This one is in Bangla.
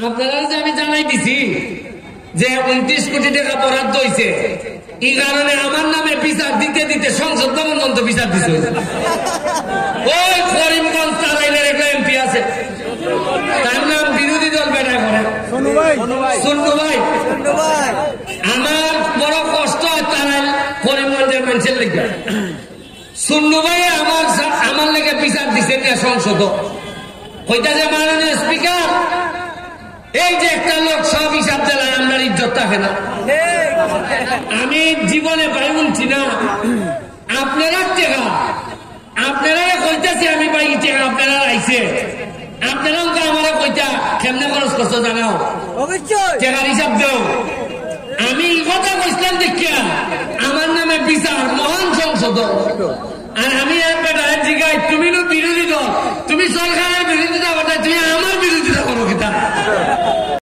আপনারা যে আমি জানাই দিছি যে 29 কোটি টাকা বরাদ্দ হয়েছে, এই কারণে আমার নামে বিচার দিতে দিতে সংসদ ভবন পর্যন্ত বিচার দিছে। ওই করিমগঞ্জ তারাইলের একটা এমপি আছে, তার নাম বিরোধী দল বেড়া করে সুন্নু ভাই। আমার বড় কষ্ট হয় তারাইল করিমগঞ্জের মানুষের লেগে। সুন্নু ভাই আমার লেগে বিচার দিছে সংসদ। ওইটা যে মাননীয় স্পিকার, এই যে একটা লোক সব হিসাব দিলাম, আপনার ইজ্জত থাকে না। আমি জীবনে পাই বলছি না, আপনারা টেকা, আপনারা কইতাছে আমি পাই টেকা, আপনারা আইছে, আপনারা আমার কইতা কেমনে খরচ করছো জানাও, টেকার হিসাব দেও। আমি এই কথা কইছিলাম দেখিয়া আমার নামে বিচার মহান সংসদ। আর আমি জিগাই তুমি বিরোধী দল, তুমি সরকারের বিরোধিতা করতে, তুমি আমার বিরোধিতা করো কিতা?